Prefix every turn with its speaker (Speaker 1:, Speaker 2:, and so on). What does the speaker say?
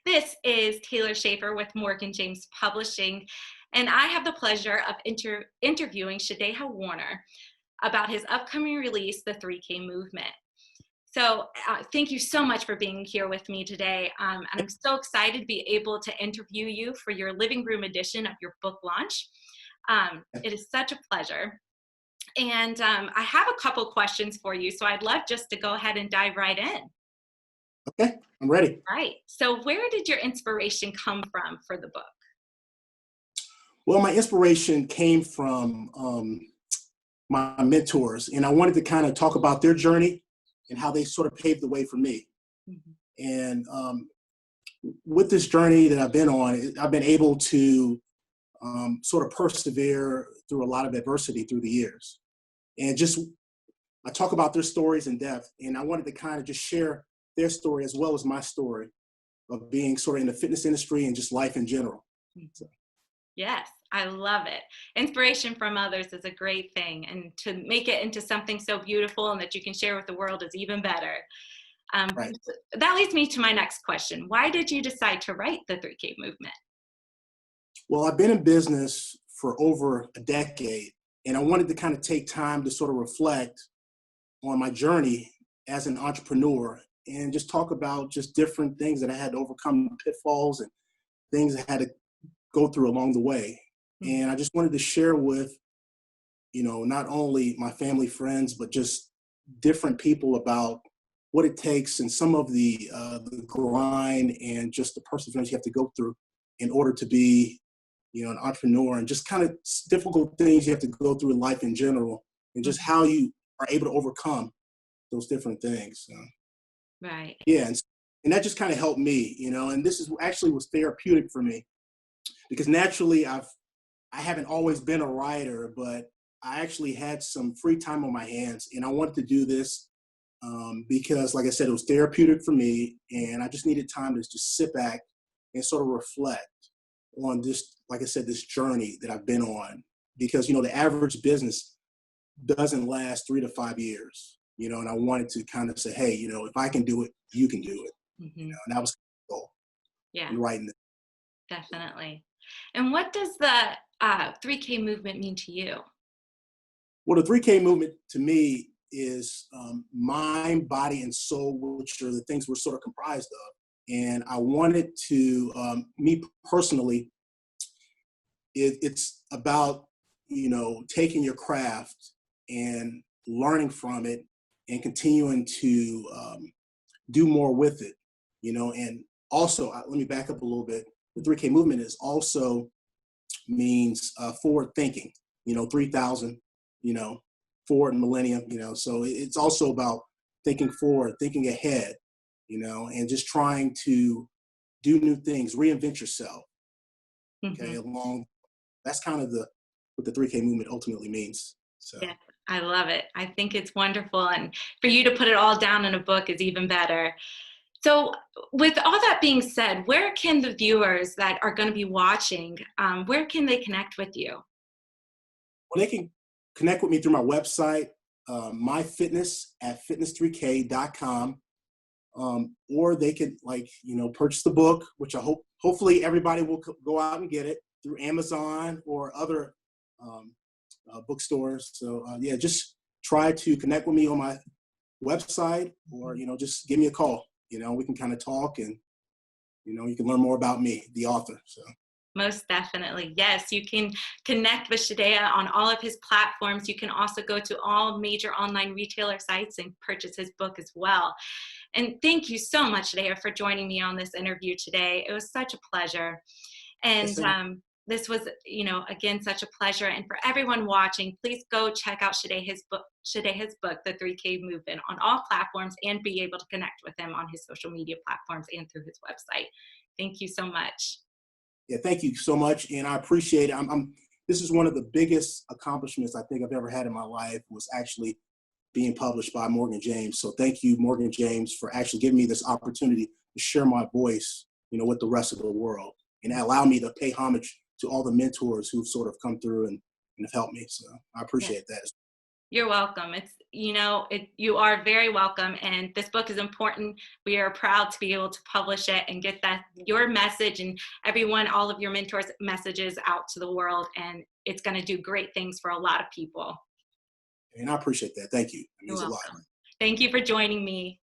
Speaker 1: This is Taylor Schaefer with Morgan James Publishing, and I have the pleasure of interviewing Chideha Warner about his upcoming release, The 3K Movement. So thank you so much for being here with me today. And I'm so excited to be able to interview you for your living room edition of your book launch. It is such a pleasure. And I have a couple questions for you, so I'd love just to go ahead and dive right in.
Speaker 2: Okay, I'm ready.
Speaker 1: Right. So where did your inspiration come from for the book?
Speaker 2: Well, my inspiration came from my mentors, and I wanted to kind of talk about their journey and how they sort of paved the way for me. Mm-hmm. And with this journey that I've been on, I've been able to sort of persevere through a lot of adversity through the years. And just, I talk about their stories in depth, and I wanted to kind of just share their story as well as my story of being sort of in the fitness industry and just life in general. So.
Speaker 1: Yes, I love it. Inspiration from others is a great thing, and to make it into something so beautiful and that you can share with the world is even better.
Speaker 2: Right.
Speaker 1: That leads me to my next question. Why did you decide to write the 3K Movement?
Speaker 2: Well, I've been in business for over a decade, and I wanted to kind of take time to sort of reflect on my journey as an entrepreneur and just talk about just different things that I had to overcome, pitfalls and things I had to go through along the way. Mm-hmm. And I just wanted to share with, not only my family, friends, but just different people about what it takes and some of the grind and just the perseverance you have to go through in order to be, an entrepreneur, and just kind of difficult things you have to go through in life in general, and just how you are able to overcome those different things.
Speaker 1: Right.
Speaker 2: Yeah. And that just kind of helped me, and this is actually was therapeutic for me, because naturally I haven't always been a writer, but I actually had some free time on my hands, and I wanted to do this because, like I said, it was therapeutic for me, and I just needed time to just sit back and sort of reflect on this, like I said, this journey that I've been on, because, the average business doesn't last 3 to 5 years, and I wanted to kind of say, hey, if I can do it, you can do it. Mm-hmm. And that was the goal.
Speaker 1: Yeah.
Speaker 2: In writing it.
Speaker 1: Definitely. And what does the 3K movement mean to you?
Speaker 2: Well, the 3K movement to me is mind, body, and soul, which are the things we're sort of comprised of. And I wanted to, me personally, it's about, taking your craft and learning from it and continuing to do more with it, and also, let me back up a little bit. The 3K movement is also means forward thinking, 3,000, forward millennium, so it's also about thinking forward, thinking ahead, and just trying to do new things, reinvent yourself. Okay, mm-hmm. That's kind of what the 3K movement ultimately means. So.
Speaker 1: Yeah, I love it. I think it's wonderful, and for you to put it all down in a book is even better. So with all that being said, where can the viewers that are going to be watching, where can they connect with you?
Speaker 2: Well, they can connect with me through my website, myfitness@fitness3k.com, or they can purchase the book, which I hopefully everybody will go out and get it through Amazon or other bookstores. So just try to connect with me on my website, or just give me a call. We can kind of talk, and you can learn more about me, the author. So.
Speaker 1: Most definitely. Yes, you can connect with Chideha on all of his platforms. You can also go to all major online retailer sites and purchase his book as well. And thank you so much, Chideha, for joining me on this interview today. It was such a pleasure. And this was, again, such a pleasure. And for everyone watching, please go check out Chideha's book, The 3K Movement, on all platforms, and be able to connect with him on his social media platforms and through his website. Thank you so much.
Speaker 2: Yeah, thank you so much, and I appreciate it. This is one of the biggest accomplishments I think I've ever had in my life, was actually being published by Morgan James. So thank you, Morgan James, for actually giving me this opportunity to share my voice, with the rest of the world, and allow me to pay homage to all the mentors who've sort of come through and have helped me. So I appreciate that.
Speaker 1: You're welcome. You are very welcome. And this book is important. We are proud to be able to publish it and get your message and all of your mentors' messages out to the world. And it's going to do great things for a lot of people.
Speaker 2: And I appreciate that. Thank you. It
Speaker 1: You're
Speaker 2: means a lot.
Speaker 1: welcome. Thank you for joining me.